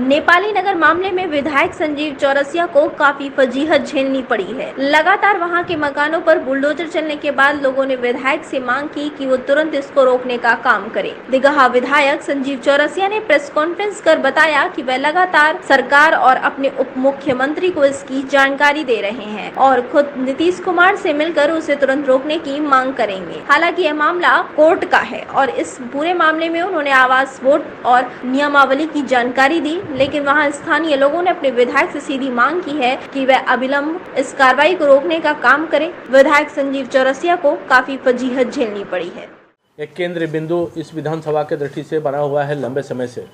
नेपाली नगर मामले में विधायक संजीव चौरसिया को काफी फजीहत झेलनी पड़ी है। लगातार वहां के मकानों पर बुलडोजर चलने के बाद लोगों ने विधायक से मांग की कि वो तुरंत इसको रोकने का काम करे। दिगहा विधायक संजीव चौरसिया ने प्रेस कॉन्फ्रेंस कर बताया कि वह लगातार सरकार और अपने उप मुख्यमंत्री को इसकी जानकारी दे रहे हैं और खुद नीतीश कुमार से मिलकर उसे तुरंत रोकने की मांग करेंगे। हालांकि यह मामला कोर्ट का है और इस पूरे मामले में उन्होंने आवास बोर्ड और नियमावली की जानकारी दी, लेकिन वहां स्थानीय लोगों ने अपने विधायक से सीधी मांग की है कि वह अविलंब इस कार्रवाई को रोकने का काम करें। विधायक संजीव चौरसिया को काफी फजीहत झेलनी पड़ी है। एक केंद्र बिंदु इस विधानसभा के दृष्टि से बना हुआ है लंबे समय से।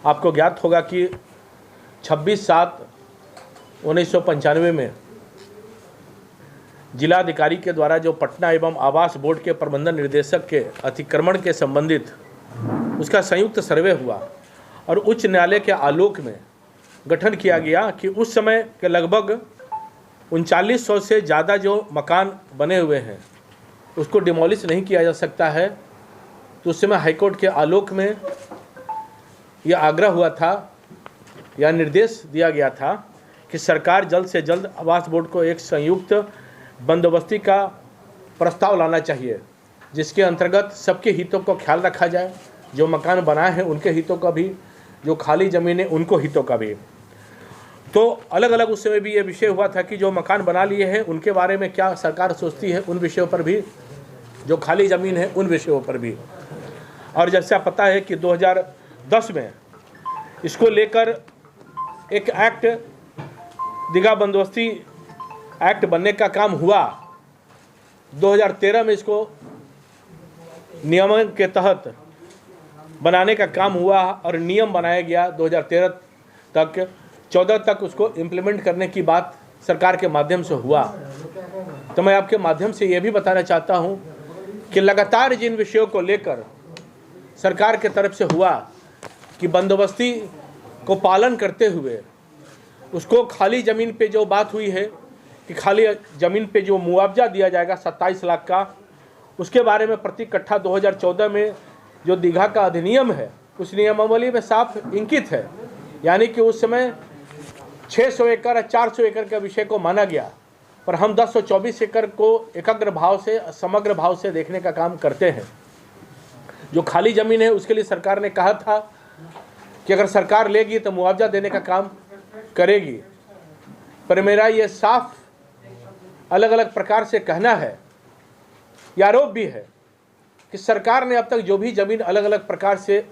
आपको ज्ञात होगा कि 26/7/1995 में जिलाधिकारी के द्वारा जो पटना एवं आवास बोर्ड के प्रबंधन निर्देशक के अतिक्रमण के संबंधित उसका संयुक्त सर्वे हुआ और उच्च न्यायालय के आलोक में गठन किया गया कि उस समय के लगभग 3900 से ज़्यादा जो मकान बने हुए हैं उसको डिमोलिश नहीं किया जा सकता है। तो उस समय हाईकोर्ट के आलोक में यह आग्रह हुआ था या निर्देश दिया गया था कि सरकार जल्द से जल्द आवास बोर्ड को एक संयुक्त बंदोबस्ती का प्रस्ताव लाना चाहिए, जिसके अंतर्गत सबके हितों को ख्याल रखा जाए, जो मकान बनाए हैं उनके हितों का भी, जो खाली ज़मीनें उनको हितों का भी। तो अलग अलग उस समय भी ये विषय हुआ था कि जो मकान बना लिए हैं उनके बारे में क्या सरकार सोचती है, उन विषयों पर भी, जो खाली ज़मीन है उन विषयों पर भी। और जैसा पता है कि 2010 में इसको लेकर एक एक्ट, दिगहा बंदोबस्ती एक्ट बनने का काम हुआ। 2013 में इसको नियमन के तहत बनाने का काम हुआ और नियम बनाया गया। 2013 तक 14 तक उसको इम्प्लीमेंट करने की बात सरकार के माध्यम से हुआ। तो मैं आपके माध्यम से ये भी बताना चाहता हूँ कि लगातार जिन विषयों को लेकर सरकार के तरफ से हुआ कि बंदोबस्ती को पालन करते हुए उसको खाली ज़मीन पे जो बात हुई है कि खाली ज़मीन पे जो मुआवजा दिया जाएगा 27 लाख का, उसके बारे में प्रति कट्ठा 2014 में जो दिगहा का अधिनियम है उस नियमावली में साफ इंकित है। यानी कि उस समय 600 एकड़ या 400 एकड़ के विषय को माना गया, पर हम 1024 एकड़ को एकाग्र भाव से, समग्र भाव से देखने का काम करते हैं। जो खाली ज़मीन है उसके लिए सरकार ने कहा था कि अगर सरकार लेगी तो मुआवजा देने का काम करेगी, पर मेरा ये साफ अलग अलग प्रकार से कहना है, यह आरोप भी है कि सरकार ने अब तक जो भी ज़मीन अलग अलग प्रकार से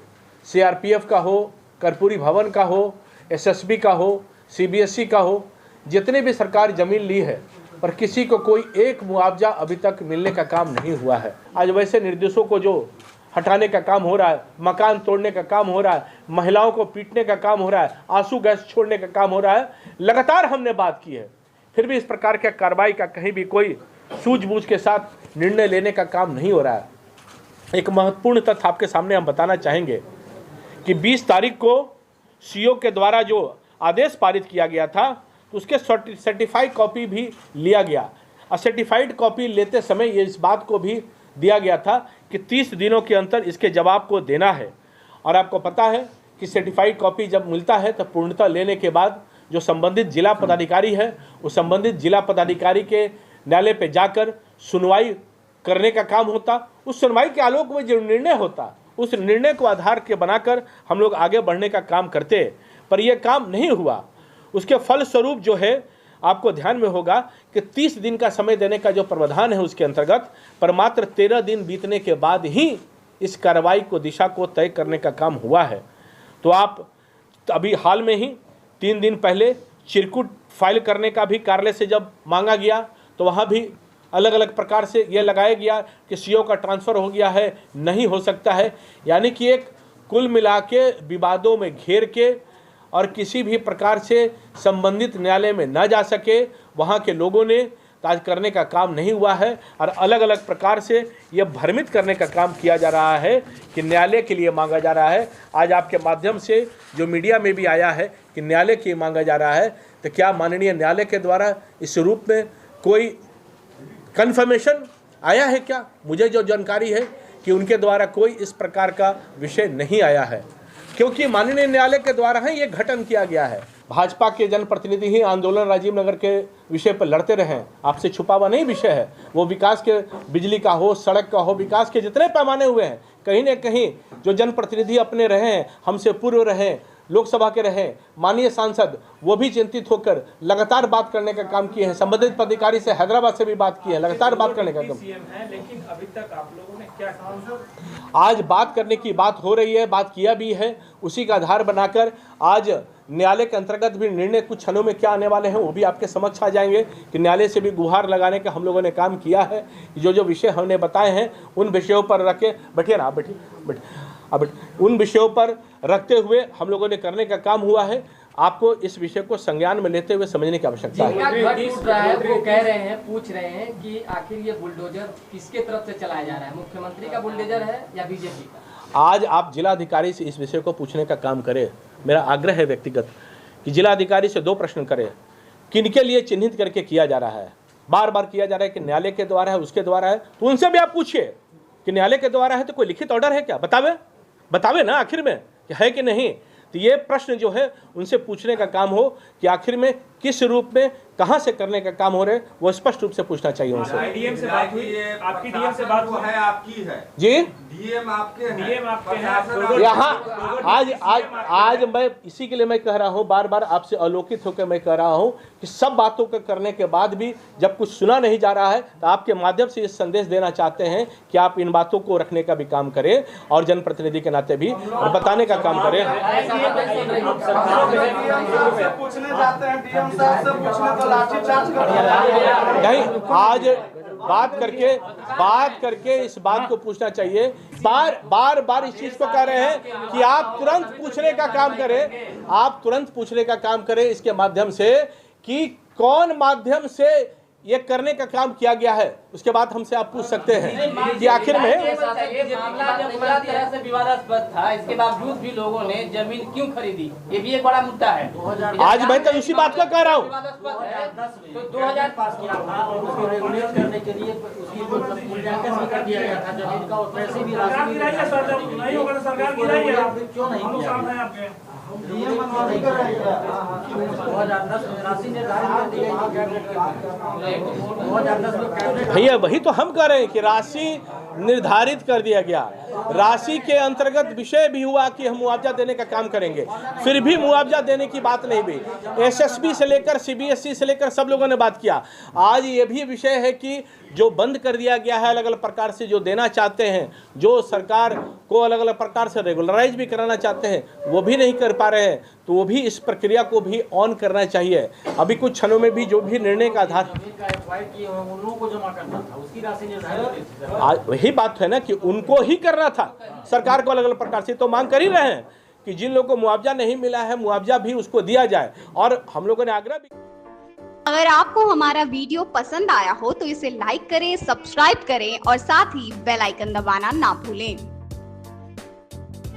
CRPF का हो, कर्पूरी भवन का हो, SSB का हो, CBSE का हो, जितने भी सरकार ज़मीन ली है पर किसी को कोई एक मुआवजा अभी तक मिलने का काम नहीं हुआ है। आज वैसे निर्देशों को जो हटाने का काम हो रहा है, मकान तोड़ने का काम हो रहा है, महिलाओं को पीटने का काम हो रहा है, आंसू गैस छोड़ने का काम हो रहा है, लगातार हमने बात की है, फिर भी इस प्रकार के कार्रवाई का कहीं भी कोई सूझबूझ के साथ निर्णय लेने का काम नहीं हो रहा है। एक महत्वपूर्ण तथ्य आपके सामने हम बताना चाहेंगे कि 20 तारीख को CO के द्वारा जो आदेश पारित किया गया था तो उसके सर्टिफाइड कॉपी भी लिया गया और सर्टिफाइड कॉपी लेते समय ये इस बात को भी दिया गया था कि 30 दिनों के अंदर इसके जवाब को देना है। और आपको पता है कि सर्टिफाइड कॉपी जब मिलता है तो पूर्णतः लेने के बाद जो संबंधित जिला पदाधिकारी है उस संबंधित जिला पदाधिकारी के न्यायालय पे जाकर सुनवाई करने का काम होता। उस सुनवाई के आलोक में जो निर्णय होता उस निर्णय को आधार के बनाकर हम लोग आगे बढ़ने का काम करते, पर यह काम नहीं हुआ। उसके फलस्वरूप जो है आपको ध्यान में होगा कि 30 दिन का समय देने का जो प्रावधान है उसके अंतर्गत पर मात्र 13 दिन बीतने के बाद ही इस कार्रवाई को, दिशा को तय करने का काम हुआ है। तो आप अभी हाल में ही 3 दिन पहले चिरकुट फाइल करने का भी कार्यालय से जब मांगा गया तो वहाँ भी अलग अलग प्रकार से यह लगाया गया कि CO का ट्रांसफ़र हो गया है, नहीं हो सकता है। यानी कि एक कुल मिला के विवादों में घेर के और किसी भी प्रकार से संबंधित न्यायालय में न जा सके वहाँ के लोगों ने ताज करने का काम नहीं हुआ है और अलग अलग प्रकार से यह भ्रमित करने का काम किया जा रहा है कि न्यायालय के लिए मांगा जा रहा है। आज आपके माध्यम से जो मीडिया में भी आया है कि न्यायालय के लिए मांगा जा रहा है, तो क्या माननीय न्यायालय के द्वारा इस रूप में कोई कन्फर्मेशन आया है क्या? मुझे जो जानकारी है कि उनके द्वारा कोई इस प्रकार का विषय नहीं आया है। क्योंकि माननीय न्यायालय के द्वारा ही ये गठन किया गया है। भाजपा के जनप्रतिनिधि ही आंदोलन राजीव नगर के विषय पर लड़ते रहे, आपसे छुपा हुआ नहीं विषय है। वो विकास के, बिजली का हो, सड़क का हो, विकास के जितने पैमाने हुए हैं, कहीं न कहीं जो जनप्रतिनिधि अपने रहे हैं, हमसे पूर्व रहे, लोकसभा के रहे माननीय सांसद, वो भी चिंतित होकर लगातार बात करने का काम किए हैं। संबंधित पदाधिकारी से हैदराबाद से भी बात की है, लगातार बात करने का काम। लेकिन अभी तक आप लोगों ने क्या कहा? आज बात करने की बात हो रही है, बात किया भी है। उसी का आधार बनाकर आज न्यायालय के अंतर्गत भी निर्णय कुछ क्षणों में क्या आने वाले हैं वो भी आपके समक्ष आ जाएंगे कि न्यायालय से भी गुहार लगाने का हम लोगों ने काम किया है। जो विषय हमने बताए हैं उन विषयों पर रख के, बैठिए ना, बैठिए अब उन विषयों पर रखते हुए हम लोगों ने करने का काम हुआ है। आपको इस विषय को संज्ञान में लेते हुए समझने की आवश्यकता है। वो कह रहे हैं, पूछ रहे हैं कि आखिर ये बुलडोजर किसके तरफ से चलाया जा रहा है, मुख्यमंत्री का बुलडोजर है या बीजेपी का? आज आप जिलाधिकारी से इस विषय को पूछने का काम करें। मेरा आग्रह है व्यक्तिगत कि जिलाधिकारी से 2 प्रश्न करें, किनके लिए चिन्हित करके किया जा रहा है। बार बार किया जा रहा है कि न्यायालय के द्वारा है, उसके द्वारा है, तो उनसे भी आप पूछिए कि न्यायालय के द्वारा है तो कोई लिखित ऑर्डर है क्या, बतावे ना आखिर में कि है कि नहीं। तो ये प्रश्न जो है उनसे पूछने का काम हो कि आखिर में किस रूप में कहां से करने का काम हो रहे, वो स्पष्ट रूप से पूछना चाहिए उनसे। डीएम से बात हुई, आपकी डीएम से बात हुई है? आपकी है जी, डीएम आपके हैं। यहाँ आज मैं इसी के लिए मैं कह रहा हूँ, बार बार आपसे अवलोकित होकर मैं कह रहा हूँ कि सब बातों को करने के बाद भी जब कुछ सुना नहीं जा रहा है तो आपके माध्यम से इस संदेश देना चाहते हैं कि आप इन बातों को रखने का भी काम करें और जनप्रतिनिधि के नाते भी और बताने का काम करें। नहीं, आज बात करके इस बात को पूछना चाहिए। बार इस चीज को कह रहे हैं कि आप तुरंत पूछने का काम करें, आप तुरंत पूछने का काम करें इसके माध्यम से कि कौन माध्यम से ये करने का काम किया गया है। उसके बाद हमसे आप पूछ सकते हैं कि आखिर में तरह से विवादास्पद था, इसके बावजूद भी लोगों ने जमीन क्यों खरीदी, ये भी एक बड़ा मुद्दा है। आज मैं तो उसी बात को कह रहा हूँ। तो 2000 पास किया था और उसको रेगुलेट करने के लिए उसकी मूल्यांकन कर दिया गया था जमीन का, और पैसे भी सरकार क्यों नहीं किया? भैया वही तो हम कह रहे हैं कि राशि निर्धारित कर दिया गया। राशि के अंतर्गत विषय भी हुआ कि हम मुआवजा देने का काम करेंगे, फिर भी मुआवजा देने की बात नहीं हुई। एसएसबी से लेकर सीबीएसई से लेकर सब लोगों ने बात किया। आज ये भी विषय है कि जो बंद कर दिया गया है अलग अलग प्रकार से, जो देना चाहते हैं, जो सरकार को अलग अलग प्रकार से रेगुलराइज भी कराना चाहते हैं, वो भी नहीं कर पा रहे हैं। तो वो भी इस प्रक्रिया को भी ऑन करना चाहिए। अभी कुछ क्षणों में भी जो भी निर्णय का आधार आज वही बात है ना कि उनको ही करना था, सरकार को अलग अलग प्रकार से तो मांग कर ही रहे हैं कि जिन लोगों को मुआवजा नहीं मिला है मुआवजा भी उसको दिया जाए। और हम लोगों ने आग्रह भी। अगर आपको हमारा वीडियो पसंद आया हो तो इसे लाइक करें, सब्सक्राइब करें और साथ ही बेल आइकन दबाना ना भूलें।